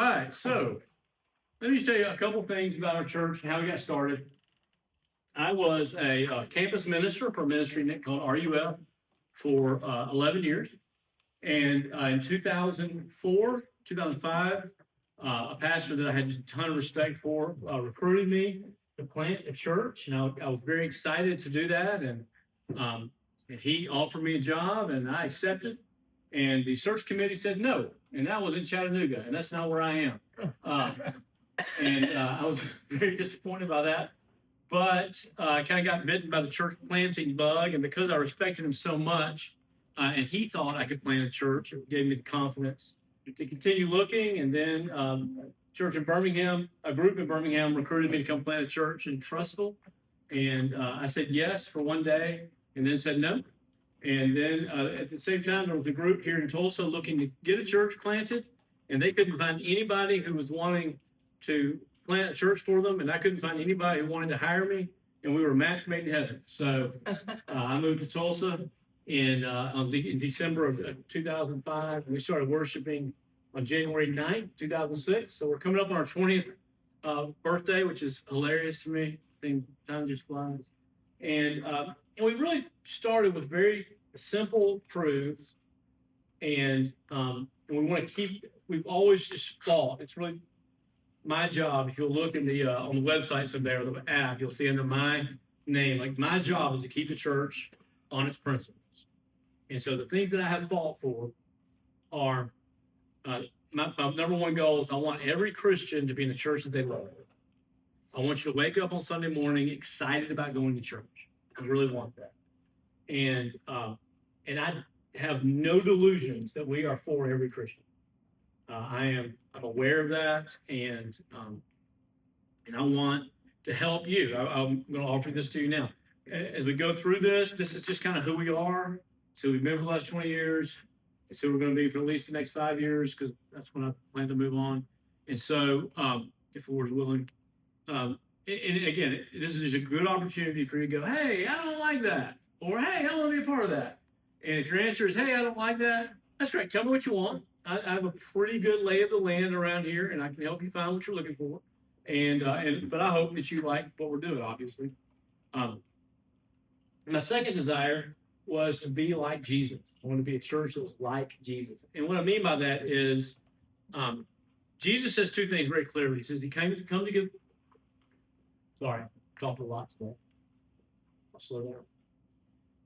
right. So let me tell you a couple things about our church and how we got started. I was a campus minister for a ministry called RUF for 11 years. And in 2004, 2005, a pastor that I had a ton of respect for recruited me to plant a church. And I was very excited to do that. And he offered me a job, and I accepted. And the search committee said no. And that was in Chattanooga, and that's not where I am. I was very disappointed by that. But I kind of got bitten by the church planting bug. And because I respected him so much, and he thought I could plant a church, it gave me the confidence to continue looking. And then church in Birmingham, a group in Birmingham recruited me to come plant a church in Trussville. And I said yes for one day and then said no. And then at the same time, there was a group here in Tulsa looking to get a church planted. And they couldn't find anybody who was wanting to plant a church for them. And I couldn't find anybody who wanted to hire me. And we were match made in heaven. So I moved to Tulsa in December of 2005. And we started worshiping on January 9th, 2006. So we're coming up on our 20th birthday, which is hilarious to me. I think time just flies. And we really started with very simple truths. And we want to we've always just thought, it's really my job. If you'll look in the on the website someday or the app, you'll see under my name, like my job is to keep the church on its principles. And so the things that I have fought for are my number one goal is I want every Christian to be in the church that they love. I want you to wake up on Sunday morning excited about going to church. I really want that. And I have no delusions that we are for every Christian. I'm aware of that, and I want to help you. I'm going to offer this to you now. As we go through this is just kind of who we are. So we've been for the last 20 years. So we're going to be for at least the next 5 years, because that's when I plan to move on. And so, if the Lord's willing, and again, this is just a good opportunity for you to go, hey, I don't like that, or hey, I want to be a part of that. And if your answer is, hey, I don't like that, that's great. Tell me what you want. I have a pretty good lay of the land around here, and I can help you find what you're looking for. But I hope that you like what we're doing, obviously. My second desire was to be like Jesus. I want to be a church that was like Jesus. And what I mean by that is Jesus says two things very clearly. He says he came to come to give. Sorry, I talked a lot today. I'll slow down.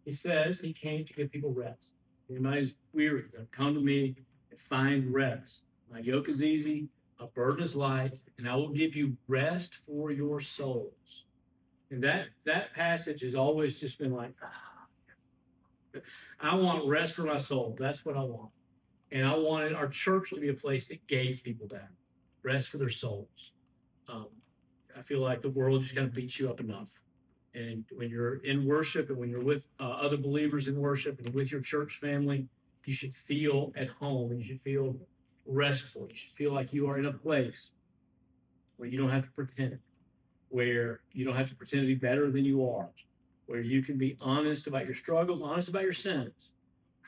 He says he came to give people rest. Anybody's weary, come to me and find rest. My yoke is easy, my burden is light, and I will give you rest for your souls. And that passage has always just been like, I want rest for my soul. That's what I want. And I wanted our church to be a place that gave people that rest for their souls. I feel like the world just kind of beats you up enough. And when you're in worship and when you're with other believers in worship and with your church family, you should feel at home and you should feel restful. You should feel like you are in a place where you don't have to pretend, where you don't have to pretend to be better than you are, where you can be honest about your struggles, honest about your sins,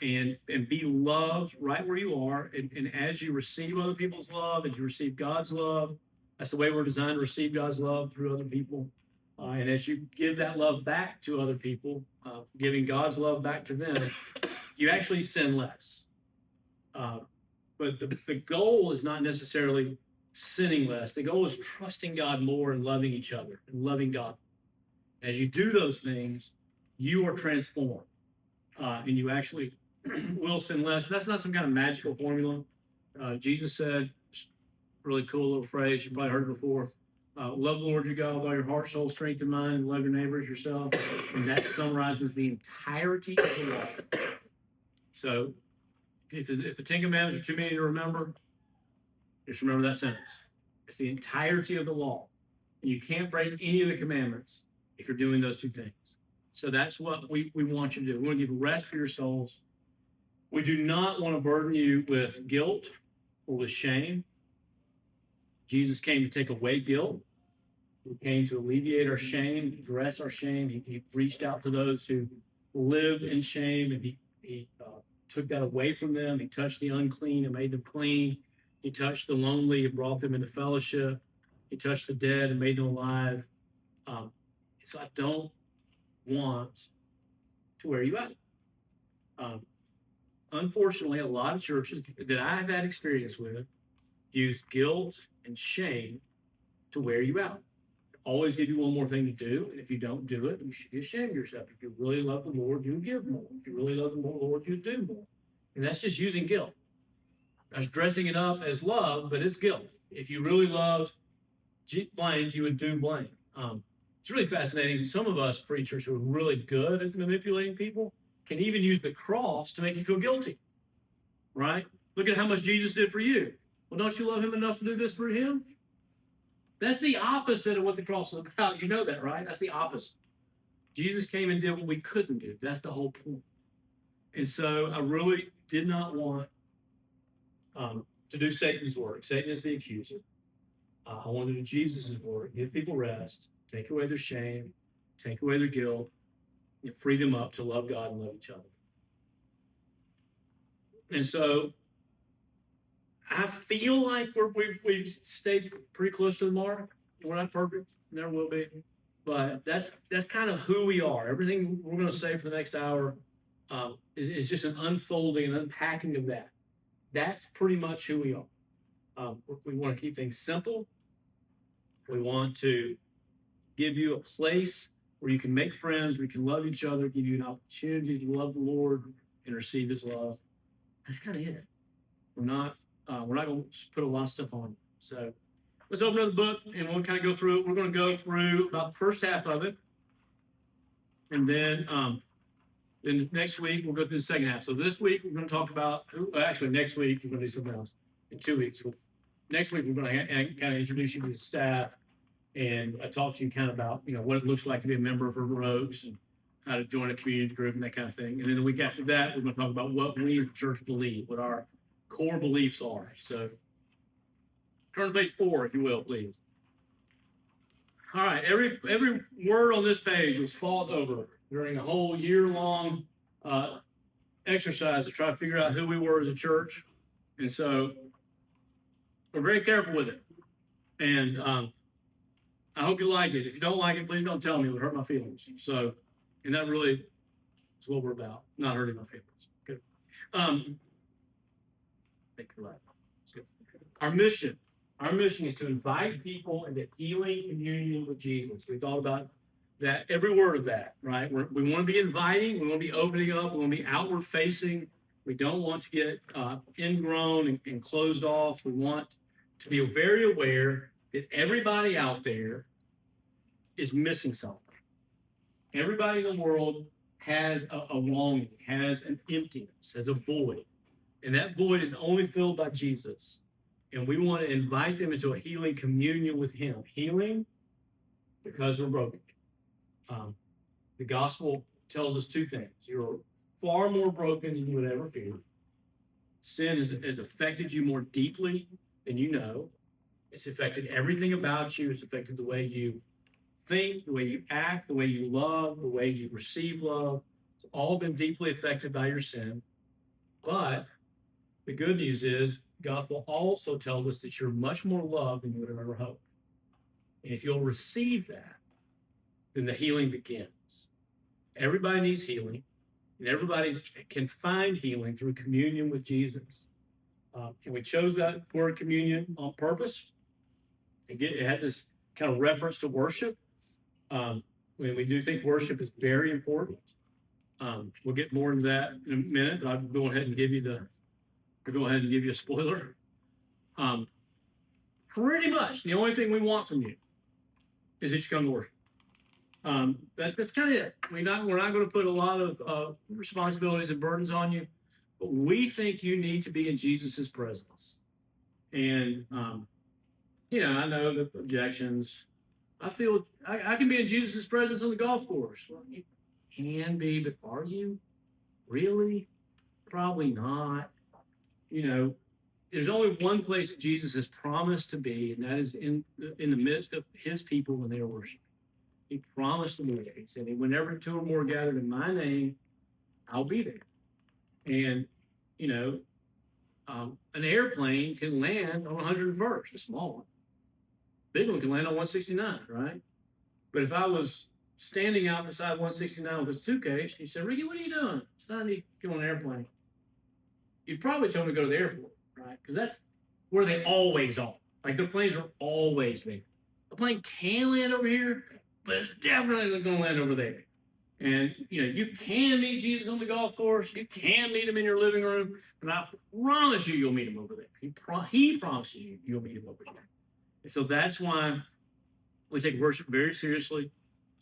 and be loved right where you are. And as you receive other people's love, as you receive God's love, that's the way we're designed to receive God's love through other people. And as you give that love back to other people, giving God's love back to them, you actually sin less. But the goal is not necessarily sinning less. The goal is trusting God more and loving each other and loving God. As you do those things, you are transformed. And you actually will sin less. That's not some kind of magical formula. Jesus said, really cool little phrase, you probably heard it before, love the Lord your God with all your heart, soul, strength, and mind, and love your neighbor as yourself. And that summarizes the entirety of the law. So if the Ten Commandments are too many to remember, just remember that sentence. It's the entirety of the law. And you can't break any of the commandments if you're doing those two things. So that's what we want you to do. We want to give rest for your souls. We do not want to burden you with guilt or with shame. Jesus came to take away guilt. He came to alleviate our shame, address our shame. He reached out to those who lived in shame, and he took that away from them. He touched the unclean and made them clean. He touched the lonely and brought them into fellowship. He touched the dead and made them alive. So I don't want to wear you out. Unfortunately, a lot of churches that I've had experience with use guilt and shame to wear you out. Always give you one more thing to do, and if you don't do it, you should be ashamed of yourself. If you really love the Lord, you give more. If you really love the Lord, you do more. And that's just using guilt. That's dressing it up as love, but it's guilt. If you really loved blank, you would do blank. It's really fascinating. Some of us preachers who are really good at manipulating people can even use the cross to make you feel guilty, right? Look at how much Jesus did for you. Well, don't you love him enough to do this for him? That's the opposite of what the cross is about. You know that, right? That's the opposite. Jesus came and did what we couldn't do. That's the whole point. And so I really did not want to do Satan's work. Satan is the accuser. I wanted to do Jesus' work, give people rest, take away their shame, take away their guilt, and free them up to love God and love each other. And so I feel like we've stayed pretty close to the mark. We're not perfect, never will be, but that's kind of who we are. Everything we're going to say for the next hour is just an unfolding and unpacking of that. That's pretty much who we are. We want to keep things simple. We want to give you a place where you can make friends, where you can love each other, give you an opportunity to love the Lord and receive his love. That's kind of it. We're not going to put a lot of stuff on. So let's open up the book and we'll kind of go through it. We're going to go through about the first half of it. And then next week, we'll go through the second half. So this week, we're going to talk about, actually next week, we're going to do something else. In 2 weeks. Next week, we're going to kind of introduce you to the staff and talk to you kind of about, what it looks like to be a member of RiverOaks and how to join a community group and that kind of thing. And then the week after that, we're going to talk about what we as a church believe, what our core beliefs are. So turn to page 4, if you will, please. All right, every word on this page was fought over during a whole year-long exercise to try to figure out who we were as a church. And so we're very careful with it. And I hope you like it. If you don't like it, please don't tell me. It would hurt my feelings. So, and that really is what we're about, not hurting my feelings. Good. Thank you. Good. Our mission is to invite people into healing communion with Jesus. We thought about that, every word of that, right? We want to be inviting. We want to be opening up. We want to be outward facing. We don't want to get ingrown and closed off. We want to be very aware that everybody out there is missing something. Everybody in the world has a longing, has an emptiness, has a void. And that void is only filled by Jesus. And we want to invite them into a healing communion with him. Healing because we're broken. The gospel tells us 2 things. You're far more broken than you would ever fear. Sin has affected you more deeply than you know. It's affected everything about you. It's affected the way you think, the way you act, the way you love, the way you receive love. It's all been deeply affected by your sin. But the good news is, the gospel also tells us that you're much more loved than you would have ever hoped. And if you'll receive that, then the healing begins. Everybody needs healing, and everybody can find healing through communion with Jesus. And we chose that word communion on purpose. It has this kind of reference to worship. When we do think worship is very important. We'll get more into that in a minute, but I'll go ahead and give you a spoiler. Pretty much the only thing we want from you is that you come to worship. That's kind of it. We're not going to put a lot of responsibilities and burdens on you, but we think you need to be in Jesus's presence. And I know the objections. I feel I can be in Jesus' presence on the golf course. Well, you can be, but are you really? Probably not. There's only one place that Jesus has promised to be, and that is in the midst of his people when they are worshiping. He promised to be there. He said, whenever 2 or more gathered in my name, I'll be there. And, An airplane can land on 101st, a small one. Big one can land on 169, right? But if I was standing out beside 169 with a suitcase, and you said, Ricky, what are you doing? It's not need to go on an airplane. You'd probably tell me to go to the airport, right? Because that's where they always are. Like the planes are always there. The plane can land over here, but it's definitely going to land over there. And you can meet Jesus on the golf course. You can meet him in your living room, but I promise you'll meet him over there. He promises you'll meet him over there. And so that's why we take worship very seriously,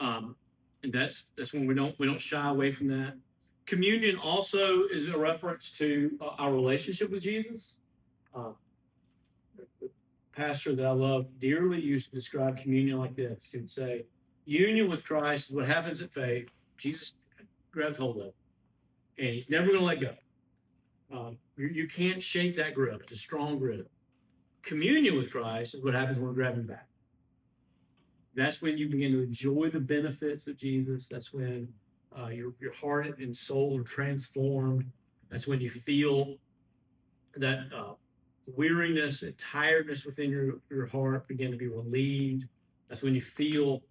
and that's when we don't shy away from that. Communion also is a reference to our relationship with Jesus. The pastor that I love dearly used to describe communion like this. He would say, union with Christ is what happens at faith. Jesus grabs hold of it, and he's never going to let go. You can't shake that grip. It's a strong grip. Communion with Christ is what happens when we're grabbing back. That's when you begin to enjoy the benefits of Jesus. That's when your heart and soul are transformed. That's when you feel that weariness and tiredness within your heart begin to be relieved. That's when you feel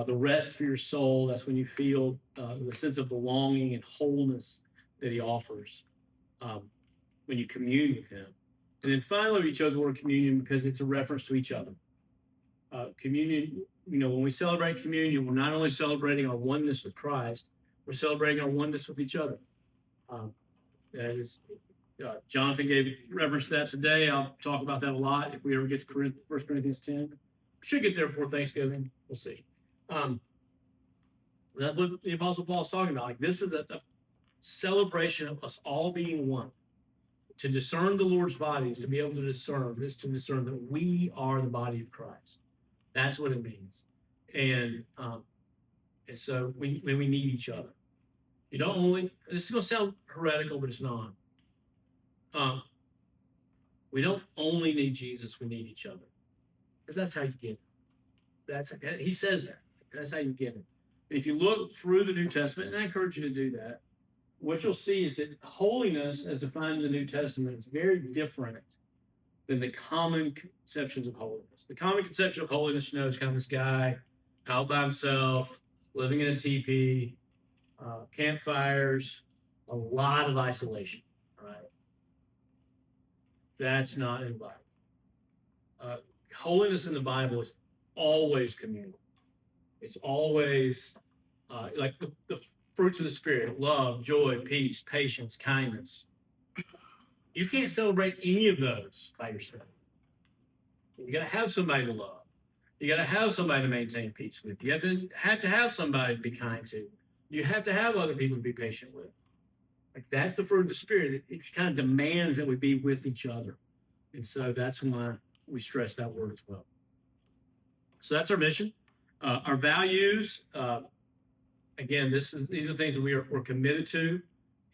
the rest for your soul. That's when you feel the sense of belonging and wholeness that he offers when you commune with him. And then finally, we chose the word communion because it's a reference to each other. Communion, when we celebrate communion, we're not only celebrating our oneness with Christ, we're celebrating our oneness with each other. That is, Jonathan gave reference to that today. I'll talk about that a lot if we ever get to 1 Corinthians 10. We should get there before Thanksgiving. We'll see. That's what the Apostle Paul is talking about. Like, this is a celebration of us all being one. To discern the Lord's body is to be able to discern, is to discern that we are the body of Christ. That's what it means. And so we need each other. You don't only, this is going to sound heretical, but it's not. We don't only need Jesus, we need each other. Because that's how you get it. He says that. That's how you get it. If you look through the New Testament, and I encourage you to do that, what you'll see is that holiness, as defined in the New Testament, is very different than the common conceptions of holiness. The common conception of holiness, is kind of this guy out by himself, living in a teepee, campfires, a lot of isolation, right? That's not in the Bible. Holiness in the Bible is always communal. It's always like the fruits of the Spirit: love, joy, peace, patience, kindness. You can't celebrate any of those by yourself. You got to have somebody to love. You got to have somebody to maintain peace with. You have to have somebody to be kind to. You have to have other people to be patient with. Like, that's the fruit of the Spirit. It kind of demands that we be with each other. And so that's why we stress that word as well. So that's our mission. Our values, again, these are things that we're committed to,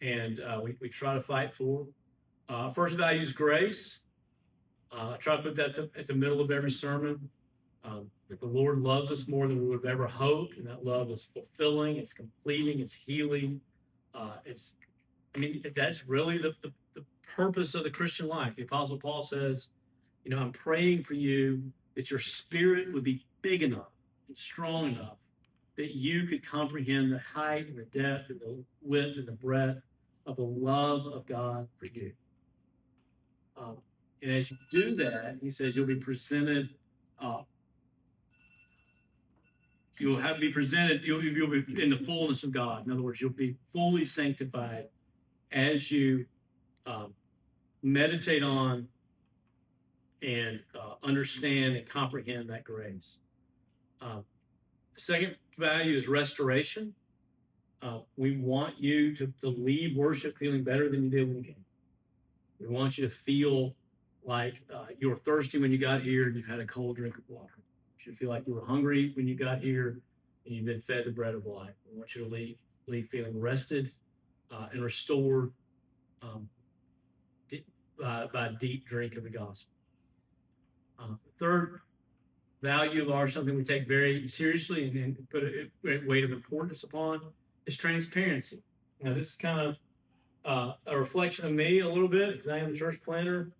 and we try to fight for. First value is grace. I try to put that at the middle of every sermon. That the Lord loves us more than we would have ever hoped, and that love is fulfilling, it's completing, it's healing. That's really the purpose of the Christian life. The Apostle Paul says, I'm praying for you that your spirit would be big enough and strong enough that you could comprehend the height and the depth and the width and the breadth of the love of God for you. And as you do that, he says you'll be presented. You'll be in the fullness of God. In other words, you'll be fully sanctified as you meditate on and understand and comprehend that grace. Second value is restoration. We want you to leave worship feeling better than you did when you came. We want you to feel like you were thirsty when you got here and you've had a cold drink of water. You should feel like you were hungry when you got here and you've been fed the bread of life. We want you to leave feeling rested and restored by a deep drink of the gospel. Third value of ours, something we take very seriously and put a great weight of importance upon, is transparency. Now, this is kind of a reflection of me a little bit because I am the church planter,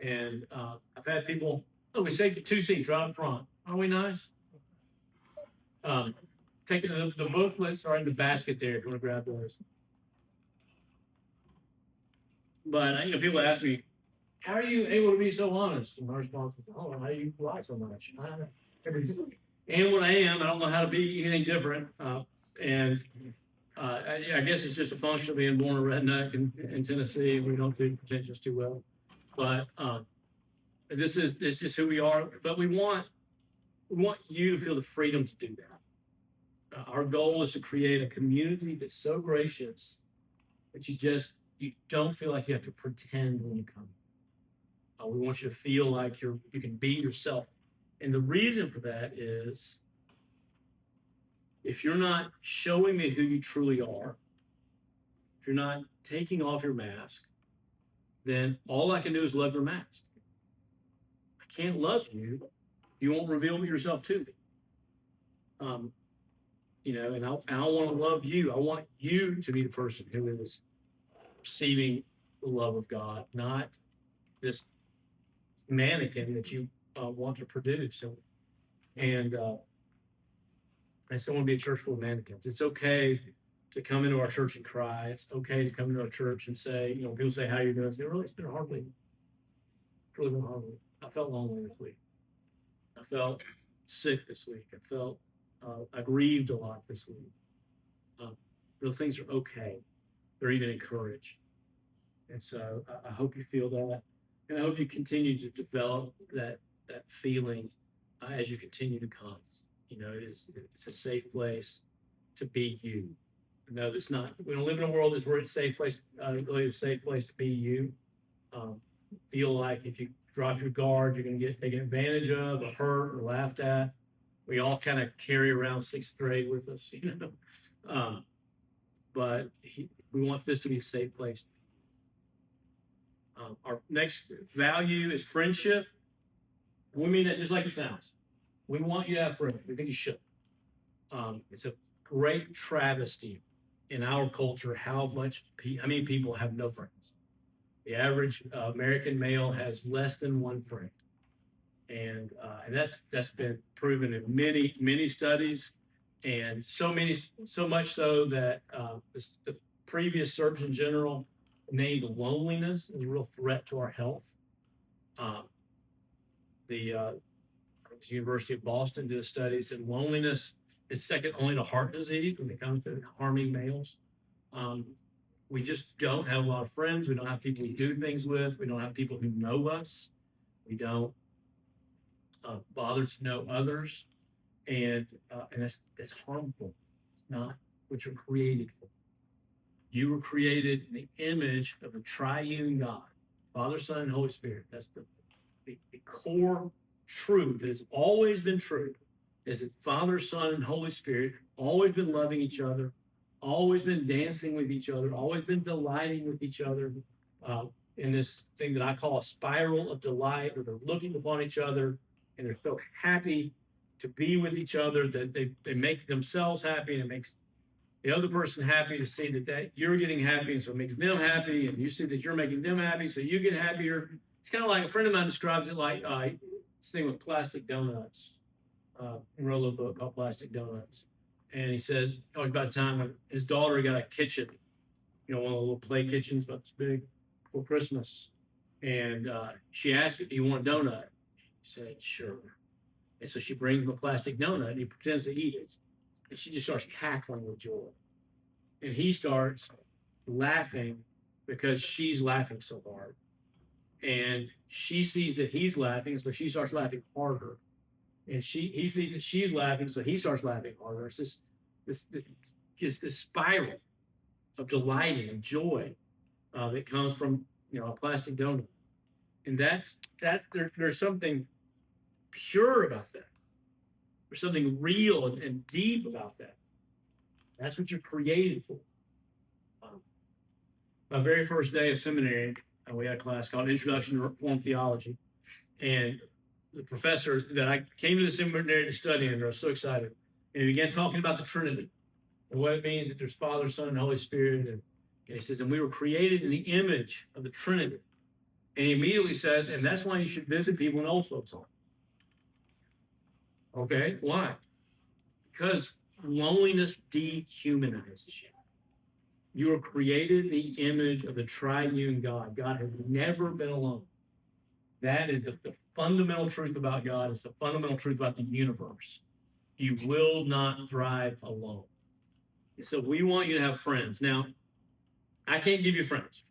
and I've had people. Oh, we saved 2 seats right up front. Aren't we nice? Taking the booklets are in the basket there if you want to grab those. But people ask me, how are you able to be so honest? And my response is, oh, how do you lie so much? And when I am, I don't know how to be anything different. I guess it's just a function of being born a redneck in Tennessee. We don't do pretentious too well. But this is who we are. But we want you to feel the freedom to do that. Our goal is to create a community that's so gracious that you don't feel like you have to pretend when you come. We want you to feel like you can be yourself. And the reason for that is if you're not showing me who you truly are, if you're not taking off your mask, then all I can do is love your mask. I can't love you if you won't reveal yourself to me. And I want to love you. I want you to be the person who is receiving the love of God, not this mannequin that you want to produce. And I still want to be a church full of mannequins. It's okay to come into our church and cry. It's okay to come into our church and say, people say, how you doing? I say, really, it's been a hard week. It's really been a hard week. I felt lonely this week. I felt sick this week. I grieved a lot this week. Those things are okay. They're even encouraged. And so I hope you feel that. And I hope you continue to develop that feeling as you continue to come. It's a safe place to be you. No, it's not. We don't live in a world where it's a safe place, really a safe place to be you. Feel like if you drop your guard, you're going to get taken advantage of, or hurt, or laughed at. We all kind of carry around 6th grade with us, but we want this to be a safe place. Our next value is friendship. We mean that just like it sounds. We want you to have friends. We think you should. It's a great travesty in our culture how many people have no friends. The average American male has less than one friend, and that's been proven in many studies, and so much so that the previous Surgeon General named loneliness as a real threat to our health. The University of Boston did a study that said loneliness is second only to heart disease when it comes to harming males. We just don't have a lot of friends. We don't have people we do things with. We don't have people who know us. We don't bother to know others, and that's harmful. It's not what you're created for. You were created in the image of a triune God, Father, Son, and Holy Spirit. That's the core truth that has always been true, is that Father, Son, and Holy Spirit always been loving each other, always been dancing with each other, always been delighting with each other in this thing that I call a spiral of delight, where they're looking upon each other and they're so happy to be with each other that they make themselves happy, and it makes the other person happy to see that you're getting happy, and so it makes them happy, and you see that you're making them happy, so you get happier. It's kind of like a friend of mine describes it like this thing with plastic donuts. He wrote a little book called Plastic Donuts. And he says, it was about the time when his daughter got a kitchen, one of the little play kitchens about this big, for Christmas. And she asked if he wanted a donut. He said, sure. And so she brings him a plastic donut, and he pretends to eat it. And she just starts cackling with joy. And he starts laughing because she's laughing so hard. And she sees that he's laughing, so she starts laughing harder. And he sees that she's laughing, so he starts laughing harder. It's this spiral of delighting and joy that comes from a plastic donut. And there's something pure about that. There's something real and deep about that. That's what you're created for. My very first day of seminary, we had a class called Introduction to Reformed Theology. And the professor that I came to the seminary to study under, I was so excited. And he began talking about the Trinity and what it means that there's Father, Son, and Holy Spirit. And And he says, and we were created in the image of the Trinity. And he immediately says, and that's why you should visit people in old folks' home. Okay, why? Because loneliness dehumanizes you. You are created in the image of the triune God. God has never been alone. That is the fundamental truth about God. It's the fundamental truth about the universe. You will not thrive alone. So we want you to have friends. Now, I can't give you friends.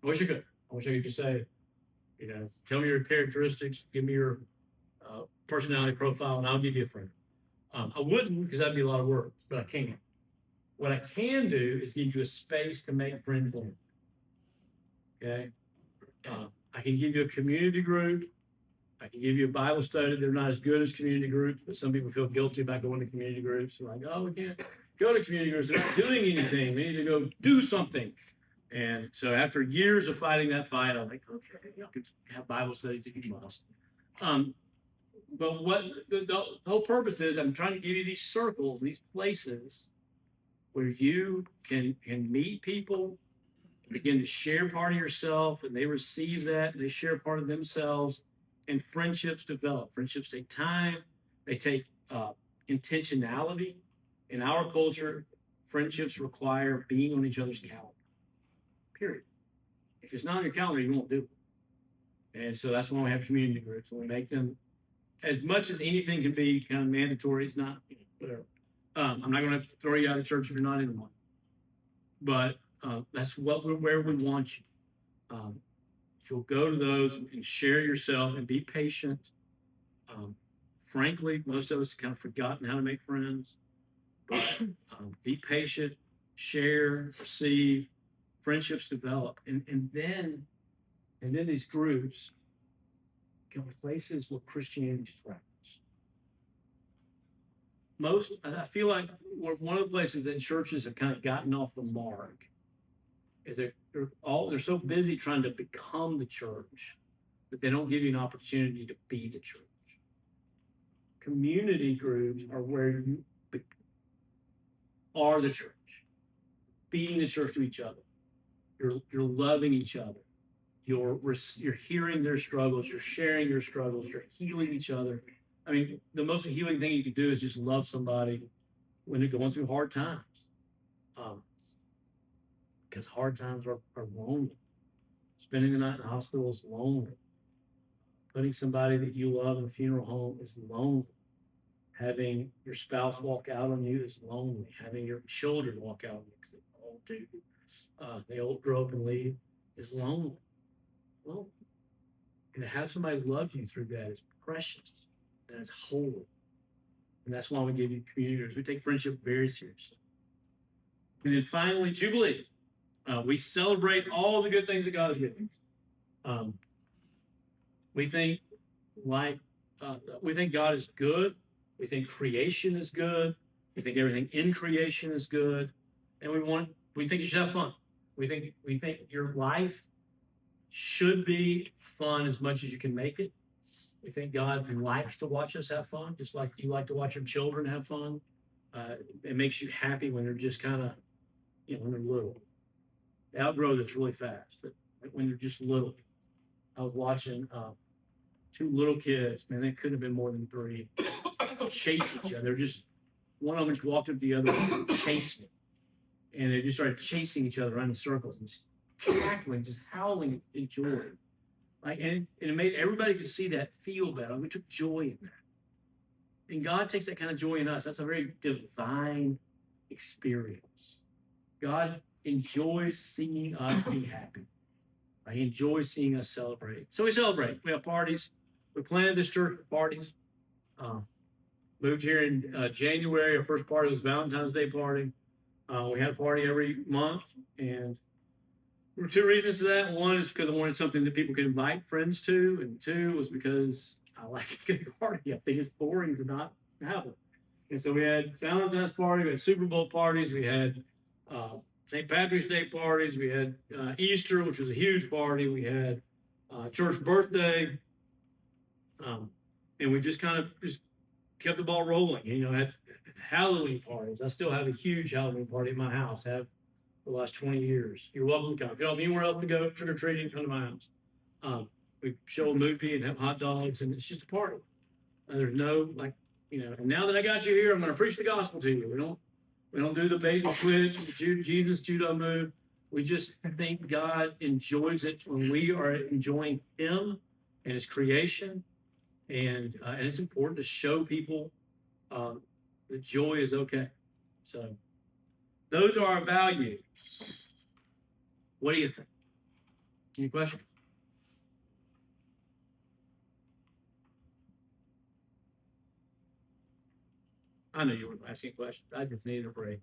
I wish I could. I wish I could just say, tell me your characteristics, give me your personality profile, and I'll give you a friend. I wouldn't, because that'd be a lot of work, but I can't. What I can do is give you a space to make friends in. Okay? I can give you a community group. I can give you a Bible study. They're not as good as community groups, but some people feel guilty about going to community groups. They're like, oh, we can't go to community groups. They're not doing anything. We need to go do something. And so after years of fighting that fight, I'm like, okay, you can have Bible studies if you must. But what the whole purpose is, I'm trying to give you these circles, these places where you can meet people, begin to share part of yourself, and they receive that, and they share part of themselves, and friendships develop. Friendships take time. They take intentionality. In our culture, friendships require being on each other's calendar. Period. If it's not on your calendar, you won't do it. And so that's why we have community groups. We make them, as much as anything can be kind of mandatory, it's not, whatever. I'm not going to throw you out of church if you're not in one. But that's where we want you. If you'll go to those and share yourself and be patient. Frankly, most of us have kind of forgotten how to make friends. But be patient, share, receive, friendships develop. And then these groups go to places where Christianity is practiced. I feel like one of the places that churches have kind of gotten off the mark is that they're so busy trying to become the church that they don't give you an opportunity to be the church. Community groups are where you are the church, being the church to each other. You're loving each other. You're hearing their struggles. You're sharing your struggles. You're healing each other. I mean, the most healing thing you can do is just love somebody when they're going through hard times. Because hard times are lonely. Spending the night in the hospital is lonely. Putting somebody that you love in a funeral home is lonely. Having your spouse walk out on you is lonely. Having your children walk out on you, because they all do. They all grow up and leave, is lonely. Well, and to have somebody love you through that is precious and it's holy. And that's why we give you community. We take friendship very seriously. And then finally, Jubilee. We celebrate all the good things that God has given us. We think God is good. We think creation is good. We think everything in creation is good, and we think you should have fun. We think your life should be fun as much as you can make it. We think God likes to watch us have fun, just like you like to watch your children have fun. It makes you happy when they're just kind of, when they're little. They outgrow this really fast. But when they're just little. I was watching two little kids, man, they couldn't have been more than 3, chase each other. One of them just walked up to the other and chased me. And they just started chasing each other around in circles and just cackling, just howling in joy. And it made everybody could see that, feel that. We took joy in that. And God takes that kind of joy in us. That's a very divine experience. God enjoys seeing us be happy. He enjoys seeing us celebrate. So we celebrate. We have parties. We planted this church with parties. Moved here in January. Our first party was Valentine's Day party. We had a party every month. And there were 2 reasons to that. One is because I wanted something that people could invite friends to. And 2 was because I like a good party. I think it's boring to not have one. And so we had Valentine's party. We had Super Bowl parties. We had St. Patrick's Day parties. We had Easter, which was a huge party. We had church birthday. And we just kind of kept the ball rolling. Had Halloween parties. I still have a huge Halloween party at my house. I have for the last 20 years. You're welcome to come. If you don't have anywhere else to go trick or treating, come to my house. We show a movie and have hot dogs, and it's just a party. There's no and now that I got you here, I'm going to preach the gospel to you. We don't do the bait and switch, Jesus judo move. We just think God enjoys it when we are enjoying Him and His creation, and it's important to show people that joy is okay. So those are our values. What do you think? Any questions? I know you were asking questions. I just needed a break.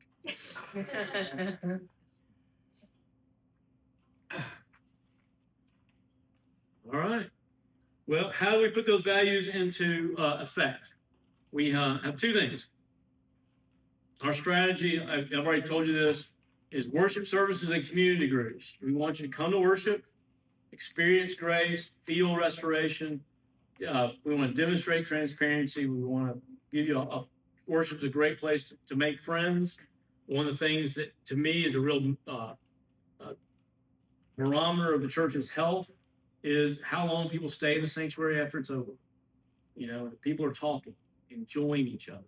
All right. Well, how do we put those values into effect? We have two things. Our strategy, I've already told you this, is worship services and community groups. We want you to come to worship, experience grace, feel restoration. We want to demonstrate transparency. We want to give you worship is a great place to make friends. One of the things that, to me, is a real barometer of the church's health is how long people stay in the sanctuary after it's over. People are talking, enjoying each other.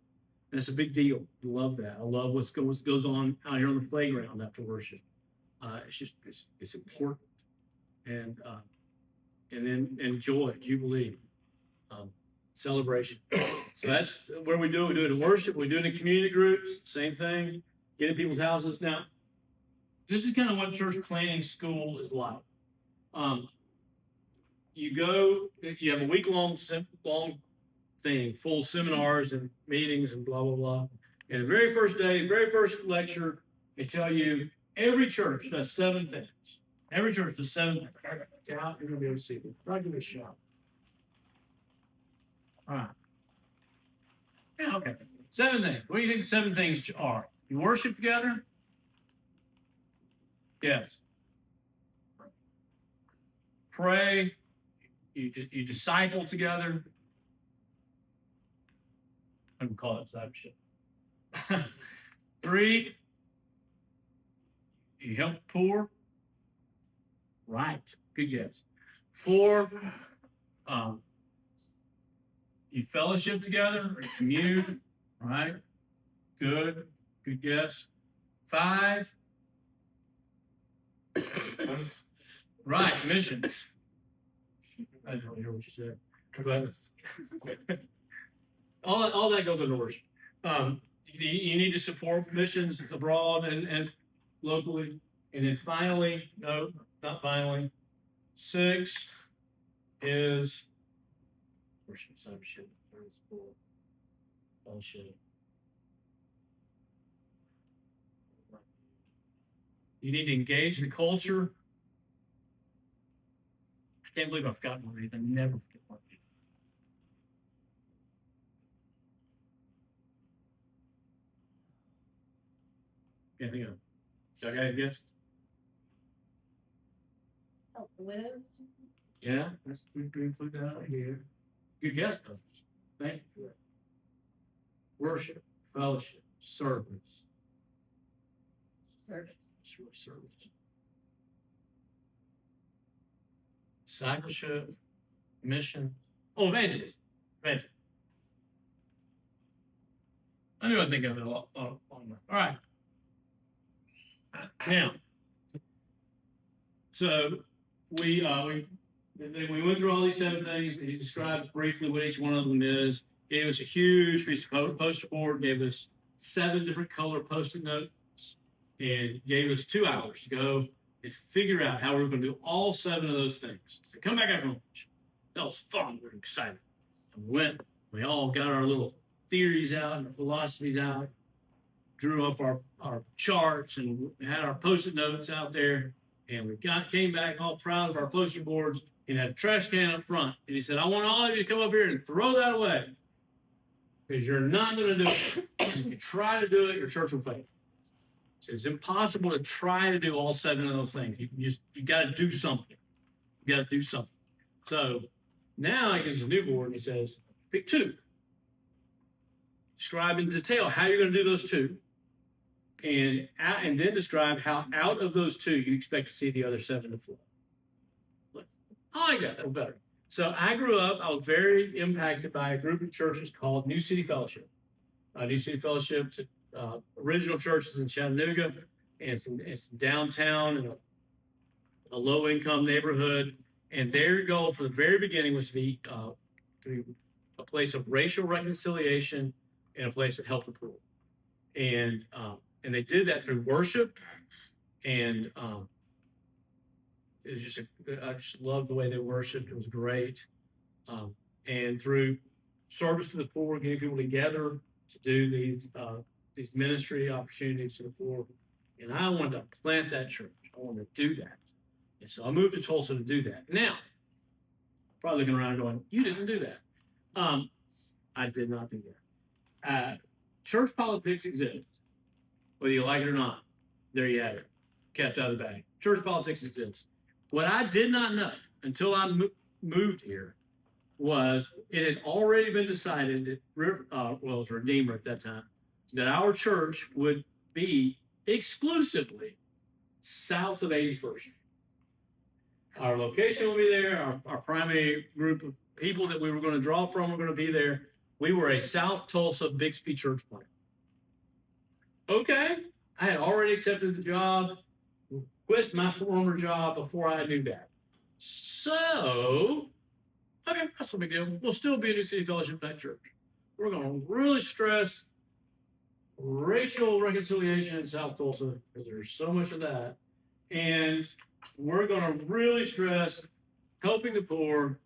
And it's a big deal. I love that. I love what goes on out here on the playground after worship. It's important. And then joy, jubilee, celebration. So that's where we do it. We do it in worship. We do it in community groups. Same thing. Get in people's houses. Now, this is kind of what church planning school is like. You have a week-long thing, full seminars and meetings and blah, blah, blah. And the very first day, very first lecture, they tell you every church does 7 things. Every church does 7 things. You're going to be able to see them. I'll give it a shot. All right. Yeah, okay. 7 things. What do you think 7 things are? You worship together? Yes. Pray. You disciple together. I can call it discipleship. 3, you help the poor. Right. Good guess. 4, you fellowship together, or you commune. Right. Good guess. 5, right, missions. I didn't really hear what you said. All that goes into worship. You need to support missions abroad and locally. And then finally, no, not finally, 6 is worship, discipleship, fellowship. You need to engage the culture. I can't believe I've forgotten one of these. I never forget one of these. Can't think of it. Do I got a guess? Help the widows. Yeah, we put that out here. Good guess, though. Thank you for that. Worship, fellowship, service. Service. It's really service. Discipleship, mission. Oh, evangelism. Evangelism. I knew I'd think of it a lot. All right. Now, so we went through all these 7 things. He described briefly what each one of them is. Gave us a huge piece of poster board. Gave us 7 different color Post-it notes, and gave us 2 hours to go and figure out how we were going to do all 7 of those things. So come back after lunch. That was fun. We were excited. And we all got our little theories out and our philosophies out, drew up our charts, and had our Post-it notes out there. And we came back all proud of our poster boards and had a trash can up front. And he said, I want all of you to come up here and throw that away, because you're not going to do it. If you try to do it, your church will fail. So it's impossible to try to do all 7 of those things. You got to do something. You got to do something. So now he gives a new board and he says, pick 2. Describe in detail how you're going to do those 2. and then describe how out of those two you expect to see the other 7 to flow. I like that. That's better. So I grew up, I was very impacted by a group of churches called New City Fellowship. New City Fellowship, original churches in Chattanooga, and it's downtown in a low-income neighborhood. And their goal from the very beginning was to be a place of racial reconciliation and a place that helped the poor. And they did that through worship, and it was I just loved the way they worshiped. It was great. And through service to the poor, getting people together to do these ministry opportunities to the poor. And I wanted to plant that church. I wanted to do that. And so I moved to Tulsa to do that. Now, probably looking around going, you didn't do that. I did not do that. Church politics exists, whether you like it or not. There you have it. Cat's out of the bag. Church politics exists. What I did not know until I moved here was it had already been decided that it was Redeemer at that time, that our church would be exclusively south of 81st. Our location will be there. Our primary group of people that we were going to draw from were going to be there. We were a South Tulsa Bixby church plant. Okay. I had already accepted the job, quit my former job before I knew that. So, okay, that's no big deal. We'll still be a New City Fellowship type church. We're going to really stress racial reconciliation in South Tulsa, because there's so much of that. And we're going to really stress helping the poor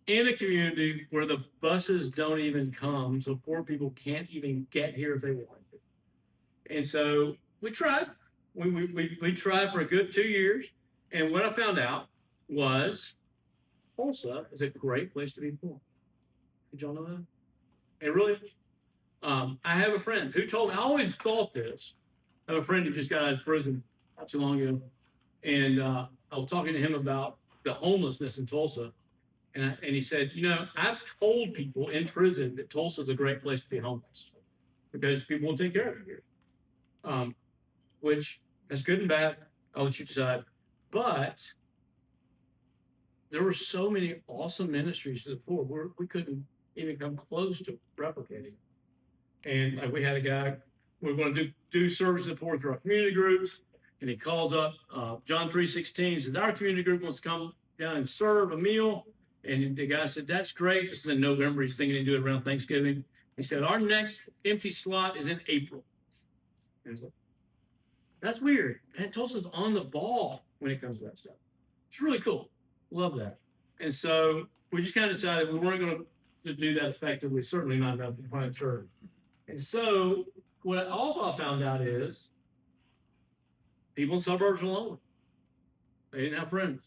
in a community where the buses don't even come, so poor people can't even get here if they want to. And so we tried. We tried for a good 2 years. And what I found out was Tulsa is a great place to be poor. Did y'all know that? And really, I have a friend who told me, I always thought this. I have a friend who just got out of prison not too long ago. And I was talking to him about the homelessness in Tulsa. And he said, I've told people in prison that Tulsa is a great place to be homeless because people will take care of you here. Which is good and bad. I'll let you decide. But there were so many awesome ministries to the poor. We couldn't even come close to replicating. And like we had a guy, we were going to do service to the poor through our community groups. And he calls up John 3:16, says, our community group wants to come down and serve a meal. And the guy said, that's great. This is in November. He's thinking to do it around Thanksgiving. He said, our next empty slot is in April. And I was like, that's weird. And Tulsa's on the ball when it comes to that stuff. It's really cool. Love that. And so we just kind of decided we weren't going to do that effectively, certainly not about the plant church. And so what I found out is people in suburbs are lonely. They didn't have friends.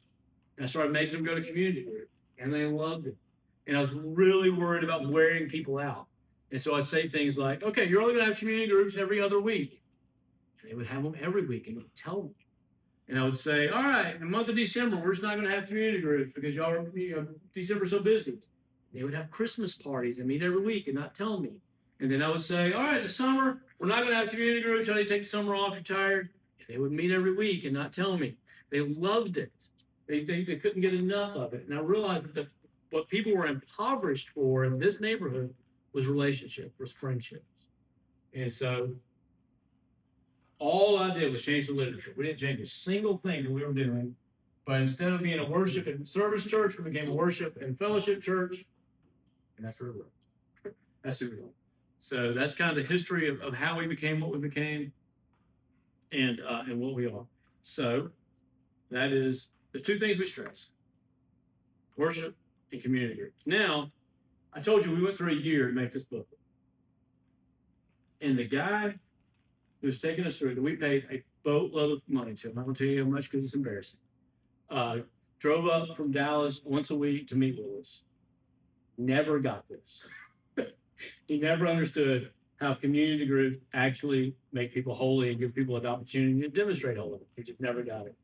And I started making them go to community group, and they loved it. And I was really worried about wearing people out. And so I'd say things like, okay, you're only going to have community groups every other week. And they would have them every week, and they'd tell me. And I would say, all right, in the month of December, we're just not going to have community groups because y'all are, December's so busy. They would have Christmas parties and meet every week and not tell me. And then I would say, all right, the summer, we're not going to have community groups. How do you take the summer off? You're tired. And they would meet every week and not tell me. They loved it. They couldn't get enough of it. And I realized that what people were impoverished for in this neighborhood was relationship, was friendships. And so all I did was change the literature. We didn't change a single thing that we were doing. But instead of being a worship and service church, we became a worship and fellowship church. And that's where we were. That's who we are. So that's kind of the history of how we became what we became and what we are. So that is the two things we stress: worship and community groups. Now, I told you we went through a year to make this book. And the guy who was taking us through it, we paid a boatload of money to him. I'm going to tell you how much because it's embarrassing. Drove up from Dallas once a week to meet with us. Never got this. He never understood how community groups actually make people holy and give people an opportunity to demonstrate holiness. He just never got it.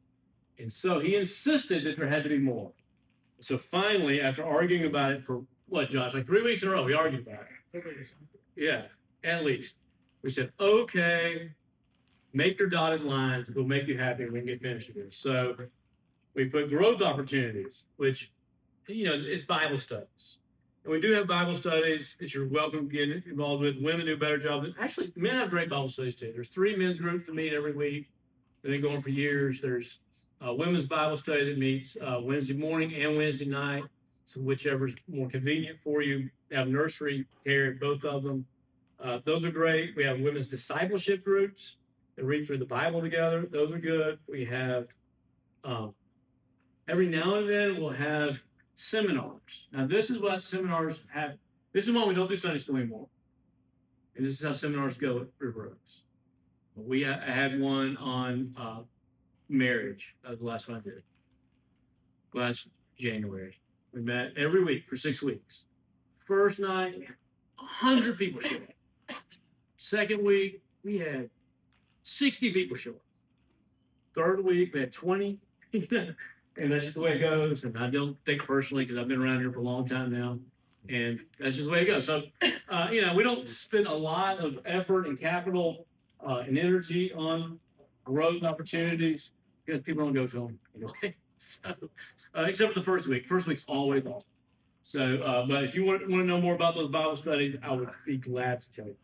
And so he insisted that there had to be more. So finally, after arguing about it for, what, Josh, like 3 weeks in a row, we argued about it. Yeah, at least. We said, okay, make your dotted lines. It will make you happy when you get finished with this. So we put growth opportunities, which, it's Bible studies. And we do have Bible studies that you're welcome to get involved with. Women do a better job. Actually, men have great Bible studies too. There's 3 men's groups that meet every week. They've been going for years. There's a women's Bible study that meets Wednesday morning and Wednesday night. So whichever is more convenient for you. They have nursery care at both of them. Those are great. We have women's discipleship groups that read through the Bible together. Those are good. We have, every now and then, we'll have seminars. Now, this is what seminars have. This is why we don't do Sunday school anymore. And this is how seminars go at RiverOaks. I had one on marriage. That was the last one I did. Last January. We met every week for 6 weeks. First night, 100 people showed up. Second week, we had 60 people show up. Third week, we had 20. And that's just the way it goes. And I don't take it personally because I've been around here for a long time now. And that's just the way it goes. So, we don't spend a lot of effort and capital and energy on growth opportunities because people don't go to them. Okay? So, except for the first week. First week's always off. So, but if you want to know more about those Bible studies, I would be glad to tell you.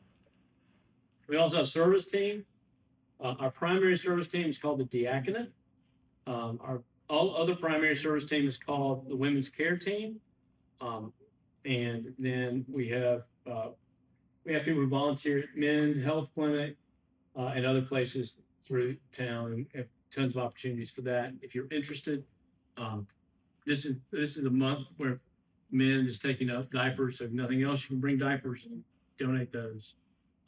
We also have a service team. Our primary service team is called the Diaconate. Our all other primary service team is called the Women's Care Team. And then we have people who volunteer at Men's Health Clinic and other places through town, and have tons of opportunities for that. If you're interested, this is a month where men is taking up diapers. So if nothing else, you can bring diapers and donate those.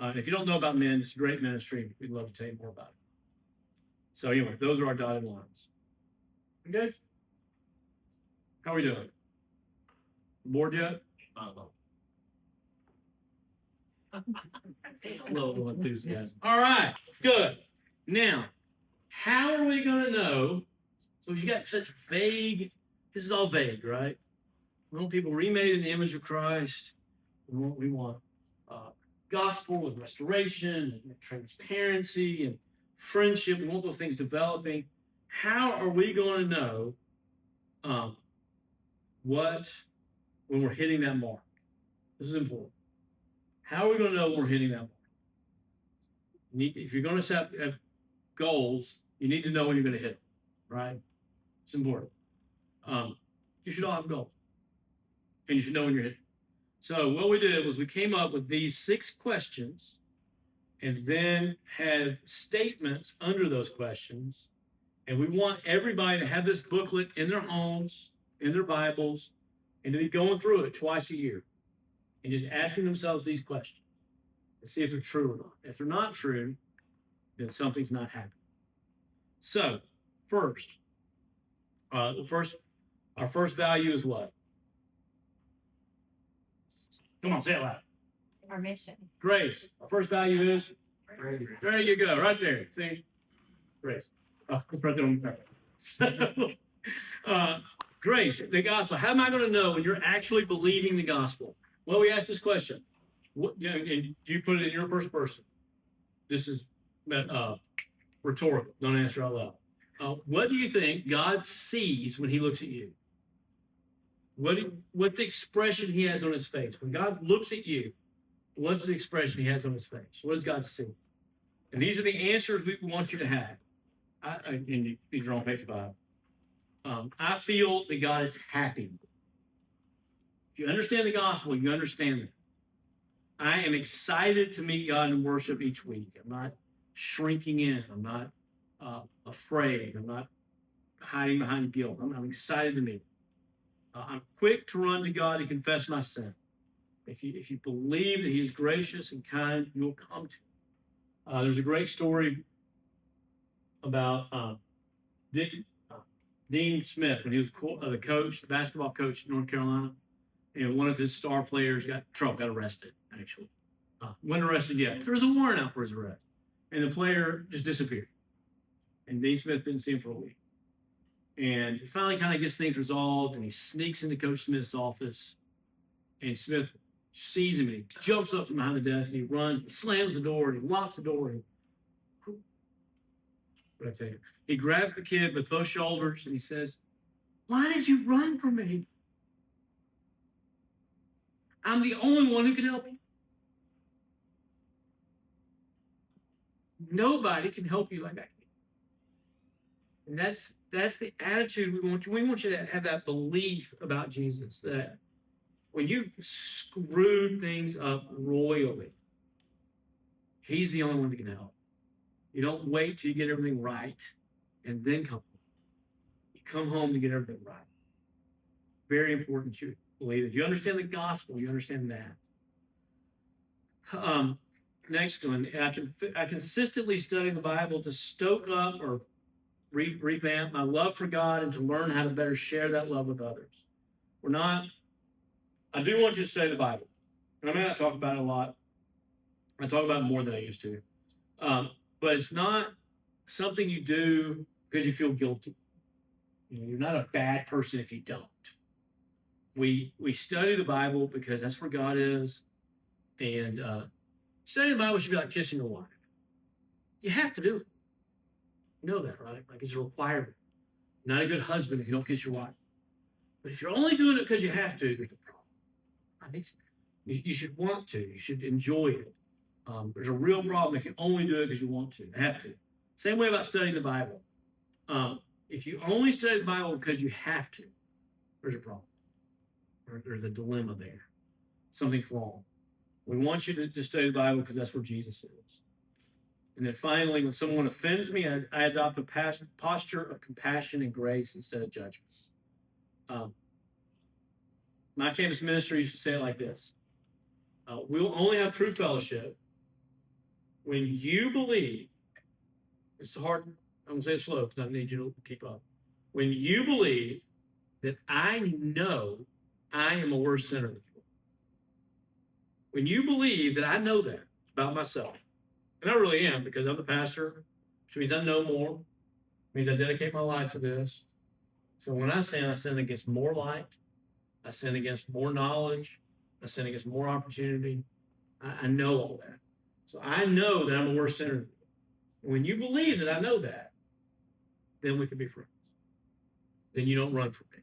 If you don't know about men, it's a great ministry. We'd love to tell you more about it. So anyway, those are our dotted lines. Okay? How are we doing? Bored yet? Little enthusiasm. All right, good. Now, how are we going to know? So you got such vague, this is all vague, right? We want people remade in the image of Christ. We want gospel and restoration and transparency and friendship. We want those things developing. How are we going to know when we're hitting that mark? This is important. How are we going to know when we're hitting that mark? If you're going to have goals, you need to know when you're going to hit them, right? It's important. You should all have goals, and you should know when you're hitting. So what we did was we came up with these 6 questions, and then have statements under those questions. And we want everybody to have this booklet in their homes, in their Bibles, and to be going through it twice a year and just asking themselves these questions and see if they're true or not. If they're not true, then something's not happening. So, our first value is what? Come on, say it loud. Our mission. Grace. Our first value is? Grace. There you go, right there. See? Grace. Right there on the paper. So, grace, the gospel. How am I going to know when you're actually believing the gospel? Well, we asked this question. And you put it in your first person. This is rhetorical. Don't answer out loud. What do you think God sees when he looks at you? What the expression he has on his face? When God looks at you, what's the expression he has on his face? What does God see? And these are the answers we want you to have. And these are on page 5. I feel that God is happy. If you understand the gospel, you understand that. I am excited to meet God in worship each week. I'm not shrinking in. I'm not afraid. I'm not hiding behind guilt. I'm excited to meet him. I'm quick to run to God and confess my sin. If you believe that he's gracious and kind, you'll come to him. There's a great story about Dean Smith when he was the basketball coach in North Carolina, and one of his star players got arrested, actually. Wasn't arrested yet. There was a warrant out for his arrest, and the player just disappeared. And Dean Smith didn't see him for a week. And he finally kind of gets things resolved, and he sneaks into Coach Smith's office, and Smith sees him, and he jumps up from behind the desk, and he runs, and slams the door, and he locks the door, and What I tell you. He grabs the kid with both shoulders and he says, "Why did you run from me? I'm the only one who can help you. Nobody can help you like I can." And that's the attitude we want you. We want you to have that belief about Jesus that when you've screwed things up royally, he's the only one that can help. You don't wait till you get everything right and then come home. You come home to get everything right. Very important to believe. If you understand the gospel, you understand that. Next one, I consistently study the Bible to stoke up or revamp my love for God and to learn how to better share that love with others. I do want you to study the Bible. And I may not talk about it a lot. I talk about it more than I used to. But it's not something you do because you feel guilty. You're not a bad person if you don't. We study the Bible because that's where God is. And studying the Bible should be like kissing your wife. You have to do it. You know that, right? Like it's a requirement. You're not a good husband if you don't kiss your wife. But if you're only doing it because you have to, there's a problem. I think you should want to. You should enjoy it. There's a real problem if you only do it because you want to, have to. Same way about studying the Bible. If you only study the Bible because you have to, there's a problem. There's a dilemma there. Something's wrong. We want you to study the Bible because that's where Jesus is. And then finally, when someone offends me, I adopt a posture of compassion and grace instead of judgment. My campus ministry used to say it like this. We'll only have true fellowship when you believe, it's hard, I'm going to say it slow because I need you to keep up. When you believe that I know I am a worse sinner than you. When you believe that I know that about myself, and I really am because I'm the pastor, which means I know more, which means I dedicate my life to this. So when I sin against more light, I sin against more knowledge, I sin against more opportunity. I know all that. So I know that I'm a worse sinner than you. When you believe that I know that, then we can be friends. Then you don't run from me.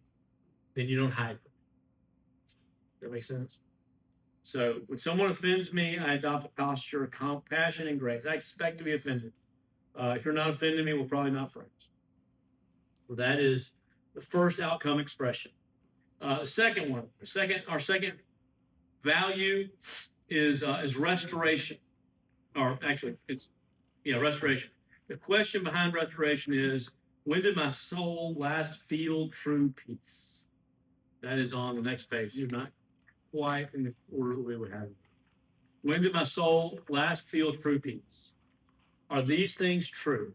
Then you don't hide from me. Does that make sense? So when someone offends me, I adopt a posture of compassion and grace. I expect to be offended. If you're not offending me, we're probably not friends. So that is the first outcome expression. The second one, our second value is restoration. Or actually, restoration. The question behind restoration is, when did my soul last feel true peace? That is on the next page. You're not quite in the order that we would have it. When did my soul last feel true peace? Are these things true?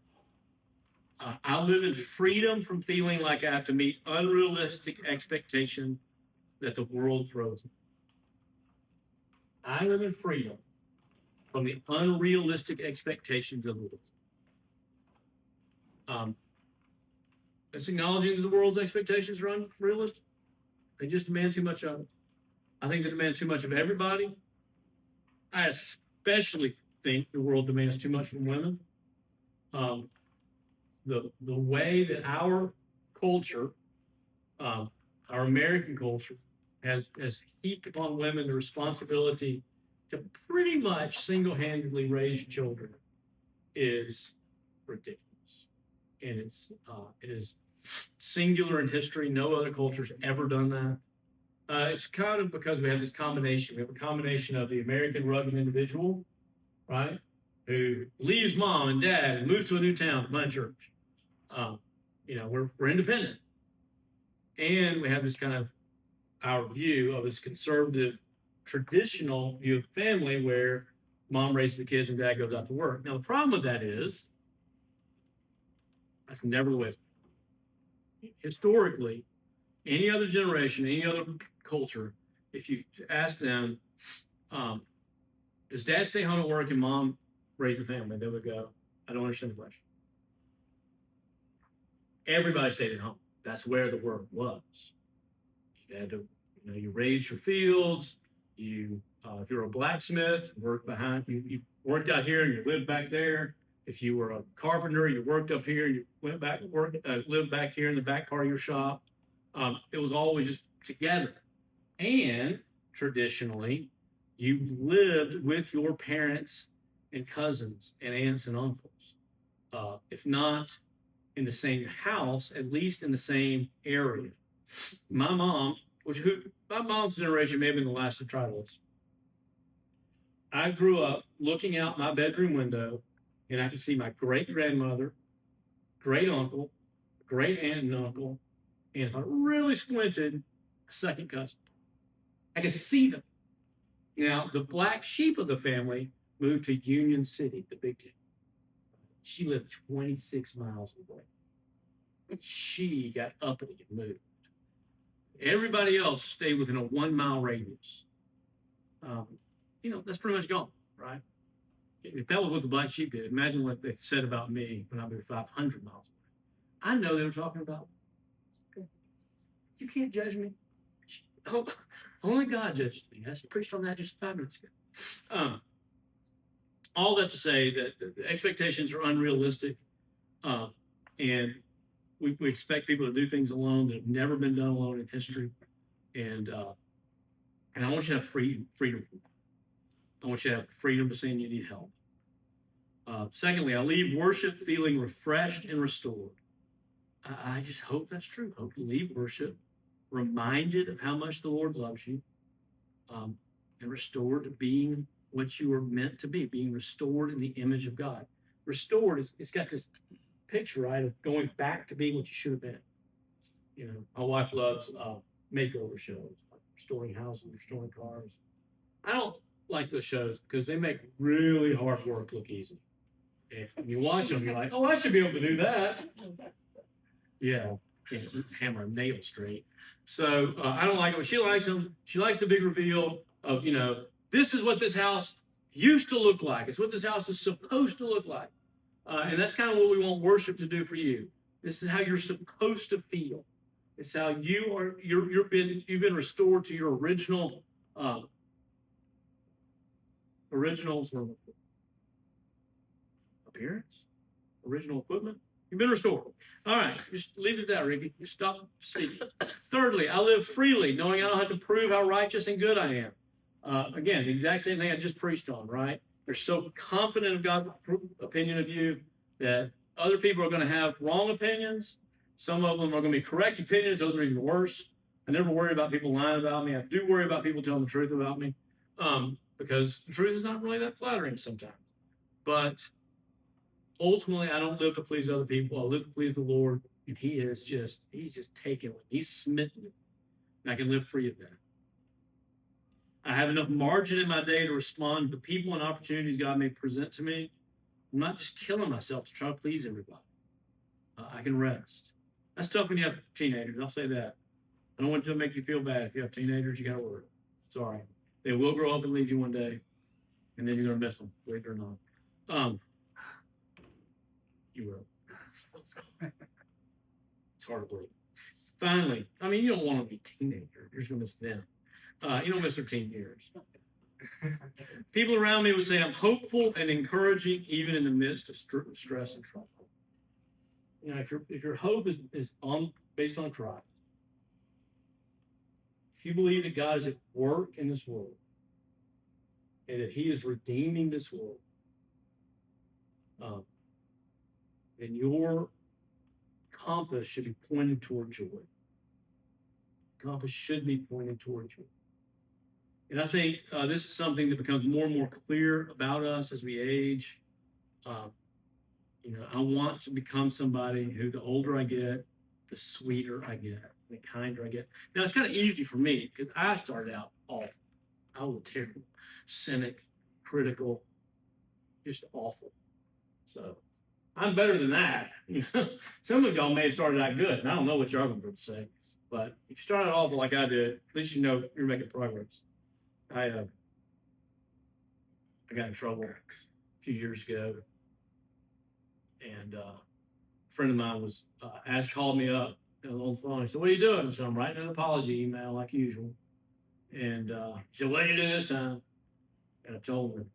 I live in freedom from feeling like I have to meet unrealistic expectations that the world throws me. I live in freedom from the unrealistic expectations of the world. It's acknowledging that the world's expectations are unrealistic. They just demand too much of it. I think they demand too much of everybody. I especially think the world demands too much from women. The way that our culture, our American culture, has heaped upon women the responsibility to pretty much single-handedly raise children is ridiculous. And it is singular in history. No other culture's ever done that. It's kind of because we have this combination. We have a combination of the American rugged individual, right, who leaves mom and dad and moves to a new town to find church. We're independent. And we have this kind of our view of this conservative, traditional view of family where mom raises the kids and dad goes out to work. Now, the problem with that is that's never the way. Historically, any other generation, any other culture, if you ask them, does dad stay home at work and mom raise the family? They would go, I don't understand the question. Everybody stayed at home. That's where the work was. You had to, you raised your fields. You, if you're a blacksmith, you worked out here and you lived back there. If you were a carpenter, you worked up here, you went back to work, lived back here in the back part of your shop. It was always just together. And traditionally, you lived with your parents and cousins and aunts and uncles. If not in the same house, at least in the same area. My mom, my mom's generation may have been the last to try this. I grew up looking out my bedroom window, and I could see my great grandmother, great uncle, great aunt and uncle, and if I really squinted, a second cousin. I could see them. Now, the black sheep of the family moved to Union City, the big town. She lived 26 miles away. She got uppity and moved. Everybody else stayed within a 1 mile radius. That's pretty much gone, right? If that was what the black sheep did, imagine what they said about me when I moved 500 miles away. I know they were talking about. You can't judge me. Oh, only God judges me. I preached on that just 5 minutes ago. All that to say that the expectations are unrealistic, and we expect people to do things alone that have never been done alone in history, and I want you to have freedom. I want you to have freedom to say you need help. Secondly, I leave worship feeling refreshed and restored. I just hope that's true. Hope you leave worship reminded of how much the Lord loves you, and restored to being what you were meant to be, being restored in the image of God. Restored, it's got this picture, right, of going back to being what you should have been. My wife loves makeover shows, like restoring houses, restoring cars. I don't like those shows because they make really hard work look easy. And when you watch them, you're like, oh, I should be able to do that. Yeah, can't hammer a nail straight. So I don't like it. When she likes them, she likes the big reveal of, this is what this house used to look like. It's what this house is supposed to look like. And that's kind of what we want worship to do for you. This is how you're supposed to feel. It's how you've been restored to your original appearance, original equipment. You've been restored. All right, just leave it at that, Ricky. Just stop speaking. Thirdly, I live freely, knowing I don't have to prove how righteous and good I am. Again, the exact same thing I just preached on, right? You're so confident of God's opinion of you that other people are going to have wrong opinions. Some of them are going to be correct opinions. Those are even worse. I never worry about people lying about me. I do worry about people telling the truth about me, because the truth is not really that flattering sometimes. But ultimately, I don't live to please other people. I live to please the Lord, and he's just taken me. He's smitten me, and I can live free of that. I have enough margin in my day to respond to the people and opportunities God may present to me. I'm not just killing myself to try to please everybody. I can rest. That's tough when you have teenagers. I'll say that. I don't want to make you feel bad. If you have teenagers, you got to worry. Sorry. They will grow up and leave you one day, and then you're going to miss them, believe it or not. You will. It's hard to believe. Finally, you don't want to be teenagers. You're just going to miss them. You don't miss their teen years. People around me would say I'm hopeful and encouraging even in the midst of stress and trouble. If your hope is based on Christ, if you believe that God is at work in this world and that He is redeeming this world, then your compass should be pointed toward joy. Compass should be pointed toward joy. And I think this is something that becomes more and more clear about us as we age. I want to become somebody who, the older I get, the sweeter I get, the kinder I get. Now, it's kind of easy for me because I started out awful. I was terrible, cynic, critical, just awful. So I'm better than that. Some of y'all may have started out good, and I don't know what y'all are going to say. But if you start out awful like I did, at least you know you're making progress. I got in trouble a few years ago, and a friend of mine was called me up on the phone. He said, "What are you doing?" I said, "I'm writing an apology email like usual." And he said, "What did you do this time?" And I told him.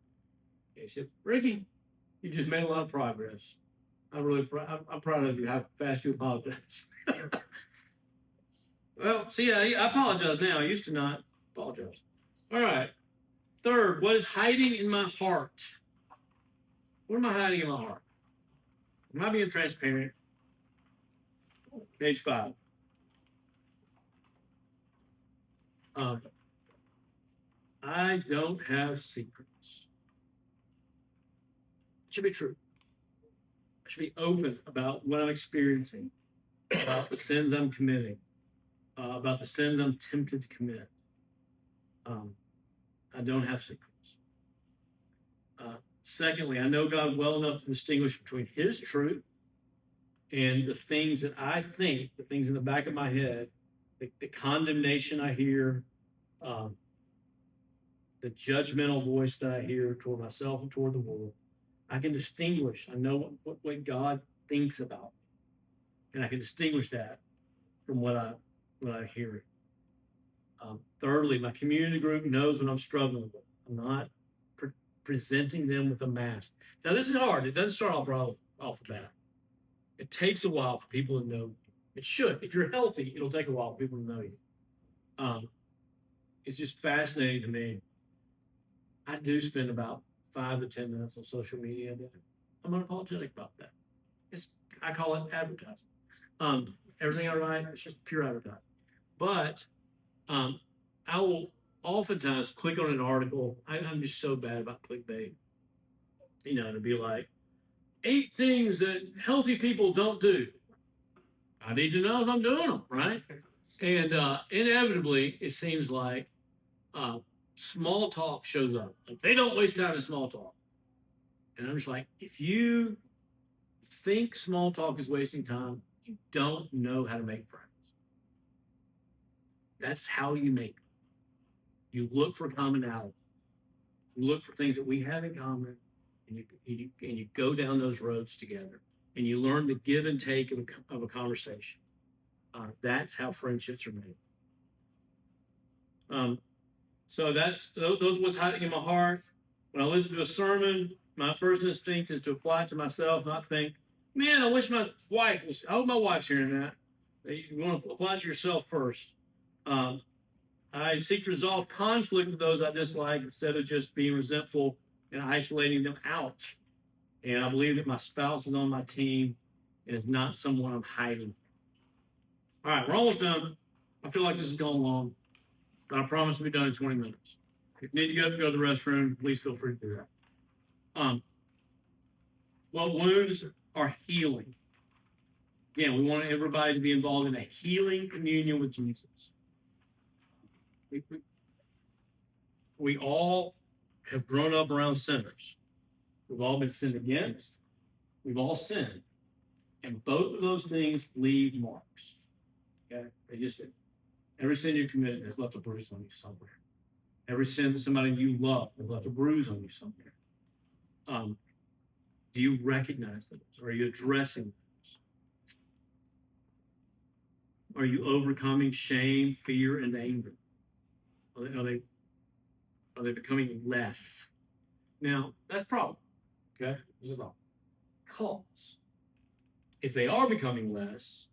He said, "Ricky, You just made a lot of progress. I'm proud of you how fast you apologize. Well, see, I apologize now. I used to not apologize. All right. Third, what is hiding in my heart? What am I hiding in my heart? Am I being transparent? Page 5. I don't have secrets. It should be true. I should be open about what I'm experiencing, about the sins I'm committing, about the sins I'm tempted to commit. I don't have secrets. Secondly, I know God well enough to distinguish between His truth and the things that I think, the things in the back of my head, the condemnation I hear, the judgmental voice that I hear toward myself and toward the world. I can distinguish. I know what God thinks about me, and I can distinguish that from what I hear. Thirdly, my community group knows what I'm struggling with. I'm not presenting them with a mask. Now, this is hard. It doesn't start off right off the bat. It takes a while for people to know you. It should. If you're healthy, it'll take a while for people to know you. It's just fascinating to me. I do spend about 5 to 10 minutes on social media a day. I'm unapologetic about that. I call it advertising. Everything I write, it's just pure advertising. But I will oftentimes click on an article. I'm just so bad about clickbait. To be like, 8 things that healthy people don't do. I need to know if I'm doing them, right? And inevitably, it seems like small talk shows up. Like, they don't waste time in small talk. And I'm just like, if you think small talk is wasting time, you don't know how to make friends. That's how you make them. You look for commonality. You look for things that we have in common, and you go down those roads together, and you learn the give and take of a conversation. That's how friendships are made. So those what's hiding in my heart. When I listen to a sermon, my first instinct is to apply it to myself, not think, man, I wish my wife was. I hope my wife's hearing that. You want to apply it to yourself first. I seek to resolve conflict with those I dislike instead of just being resentful and isolating them out. And I believe that my spouse is on my team and is not someone I'm hiding. All right, we're almost done. I feel like this has gone long, but I promise to be done in 20 minutes. If you need to go to the restroom, please feel free to do that. Well, wounds are healing. Again, we want everybody to be involved in a healing communion with Jesus. We all have grown up around sinners. We've all been sinned against. We've all sinned. And both of those things leave marks. Okay? They just do. Every sin you committed has left a bruise on you somewhere. Every sin that somebody you love has left a bruise on you somewhere. Do you recognize those? Are you addressing those? Are you overcoming shame, fear, and anger? Are they becoming less? Now, that's a problem. Okay? There's a problem. Because if they are becoming less,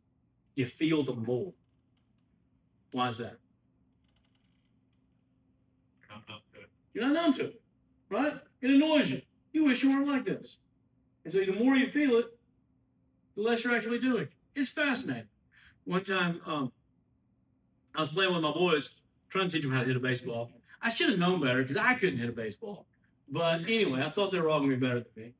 you feel them more. Why is that? You're not numb to it, right? It annoys you. You wish you weren't like this. And so the more you feel it, the less you're actually doing. It's fascinating. One time, I was playing with my boys, trying to teach them how to hit a baseball. I should have known better because I couldn't hit a baseball. But anyway, I thought they were all going to be better than me.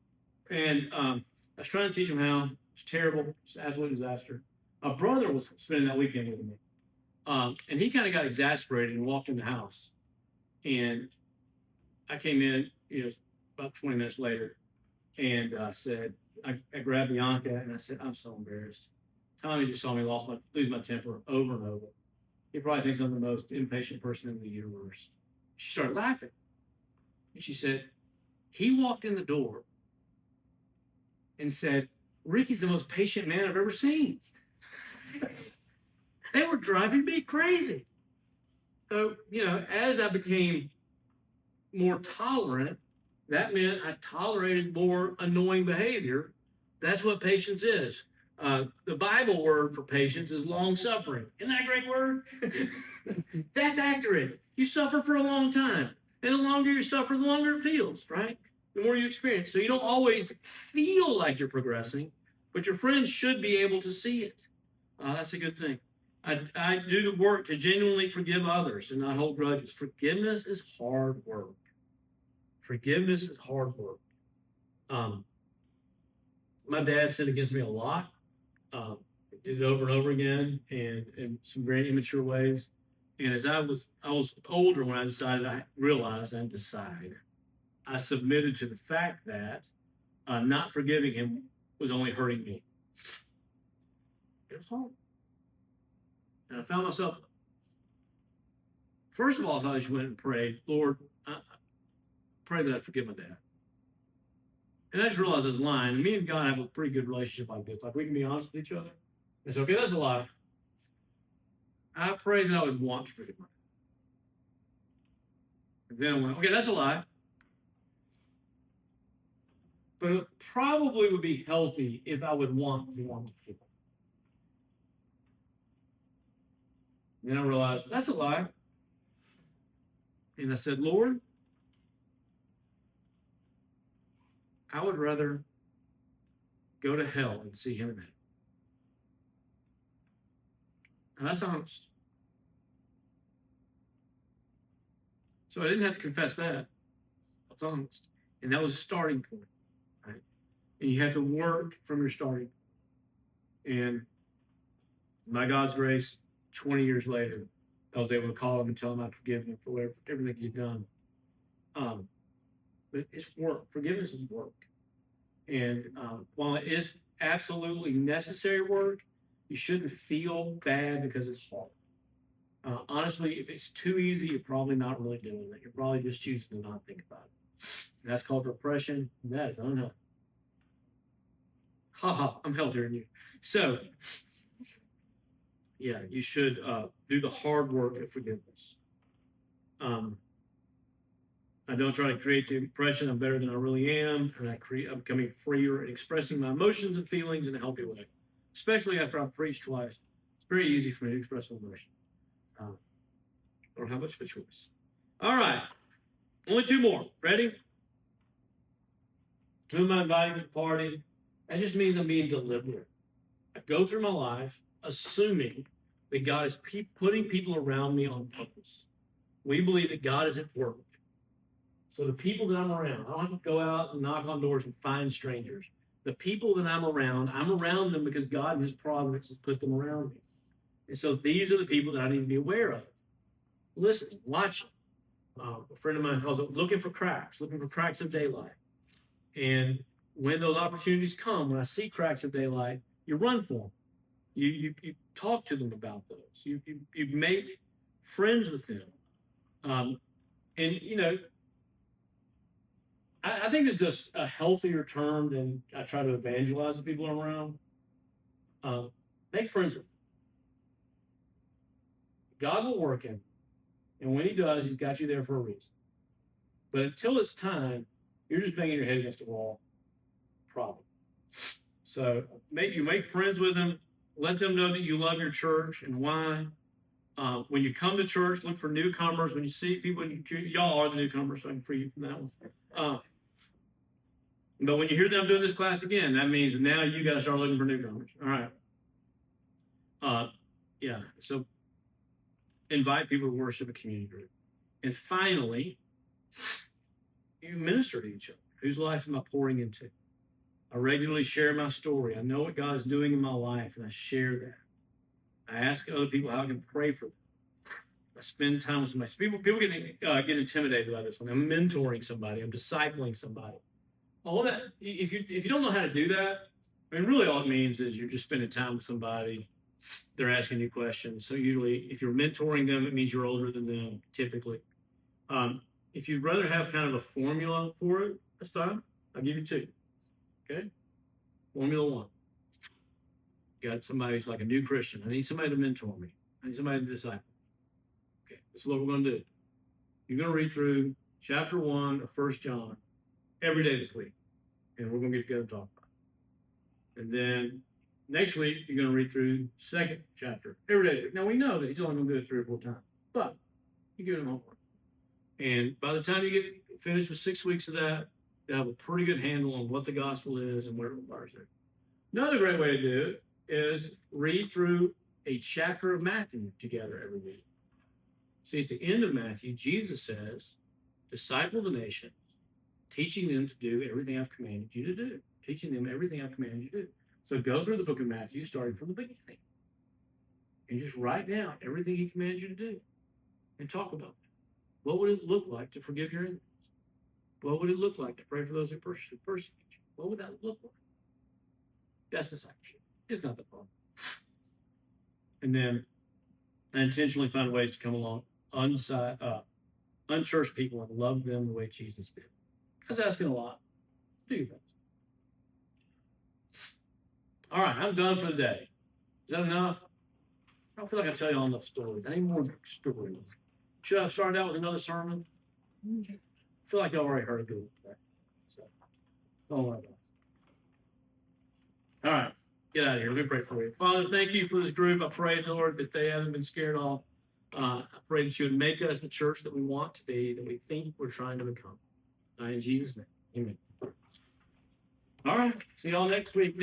And I was trying to teach them how. It's terrible. It's an absolute disaster. My brother was spending that weekend with me. And he kind of got exasperated and walked in the house. And I came in, about 20 minutes later, and I grabbed Bianca and I said, I'm so embarrassed. Tommy just saw me lose my temper over and over. He probably thinks I'm the most impatient person in the universe. She started laughing. And she said, he walked in the door and said, Ricky's the most patient man I've ever seen. They were driving me crazy. So, as I became more tolerant, That meant I tolerated more annoying behavior. That's what patience is. The Bible word for patience is long suffering. Isn't that a great word? That's accurate. You suffer for a long time. And the longer you suffer, the longer it feels, right? The more you experience. So you don't always feel like you're progressing, but your friends should be able to see it. That's a good thing. I do the work to genuinely forgive others and not hold grudges. Forgiveness is hard work. Forgiveness is hard work. My dad sinned against me a lot. Did it over and over again, and in some very immature ways. And as I was older when I realized I decided, I submitted to the fact that not forgiving him was only hurting me. It was hard. And I found myself, first of all, I thought I just went and prayed, Lord, I pray that I forgive my dad. And I just realized I was lying. Me and God have a pretty good relationship like this. Like we can be honest with each other. It's okay, that's a lie. I pray that I would want to forgive my dad. And then I went, okay, that's a lie. But it probably would be healthy if I would want to forgive him. And then I realized that's a lie. And I said, Lord, I would rather go to hell and see him in heaven. And that's honest. So I didn't have to confess that. I was honest. And that was a starting point. Right? And you have to work from your starting point. And by God's grace, 20 years later, I was able to call him and tell him I'd forgiven him for everything he'd done. But it's work. Forgiveness is work. And while it is absolutely necessary work, you shouldn't feel bad because it's hard. Honestly, if it's too easy, you're probably not really doing it. You're probably just choosing to not think about it. And that's called repression. And that is unhealthy. I'm healthier than you. So, yeah, you should do the hard work of forgiveness. I don't try to create the impression I'm better than I really am, and I'm becoming freer at expressing my emotions and feelings in a healthy way. Especially after I've preached twice, it's very easy for me to express my emotion. I don't have much of a choice. All right, only two more. Ready? Who am I inviting to the party? That just means I'm being deliberate. I go through my life assuming that God is putting people around me on purpose. We believe that God is at work. So the people that I'm around, I don't have to go out and knock on doors and find strangers. The people that I'm around them because God in his providence has put them around me. And so these are the people that I need to be aware of. Listen, watch. A friend of mine calls it looking for cracks of daylight. And when those opportunities come, when I see cracks of daylight, you run for them. You talk to them about those. You make friends with them. And, you know, I think this is a healthier term than I try to evangelize the people I'm around. Make friends with them. God will work in. And when he does, he's got you there for a reason. But until it's time, you're just banging your head against the wall. Problem. So you make friends with them. Let them know that you love your church and why. When you come to church, look for newcomers. When you see people, y'all are the newcomers, so I can free you from that one. But when you hear them doing this class again, that means now you got to start looking for newcomers. All right. Yeah. So invite people to worship a community group. And finally, you minister to each other. Whose life am I pouring into? I regularly share my story. I know what God is doing in my life, and I share that. I ask other people how I can pray for them. I spend time with somebody. People get intimidated by this one. I'm mentoring somebody. I'm discipling somebody. All that. If you don't know how to do that, I mean, really all it means is you're just spending time with somebody. They're asking you questions. So usually, if you're mentoring them, it means you're older than them, typically. If you'd rather have kind of a formula for it, that's fine. I'll give you two. Okay? Formula one. You got somebody who's like a new Christian. I need somebody to mentor me. I need somebody to disciple. Okay, this is what we're going to do. You're going to read through chapter 1 of 1 John, every day this week. And we're going to get together and talk about it. And then next week, you're going to read through the second chapter every day. Now, we know that he's only going to do it 3 or 4 times, but you give him homework. And by the time you get finished with 6 weeks of that, you have a pretty good handle on what the gospel is and what it requires there. Another great way to do it is read through a chapter of Matthew together every week. See, at the end of Matthew, Jesus says, disciple the nations, teaching them to do everything I've commanded you to do. Teaching them everything I've commanded you to do. So go through the book of Matthew, starting from the beginning. And just write down everything he commands you to do. And talk about it. What would it look like to forgive your enemies? What would it look like to pray for those who persecute you? What would that look like? That's discipleship. It's not the problem. And then I intentionally find ways to come along unchurched people and love them the way Jesus did. That's asking a lot. Do your best. All right, I'm done for the day. Is that enough? I don't feel like I tell you all enough stories. I need more stories. Should I have started out with another sermon? I feel like I already heard a good one. So, don't worry about it. All right, get out of here. Let me pray for you. Father, thank you for this group. I pray, Lord, that they haven't been scared off. I pray that you would make us the church that we want to be, that we think we're trying to become. In Jesus' name, amen. All right, see y'all next week.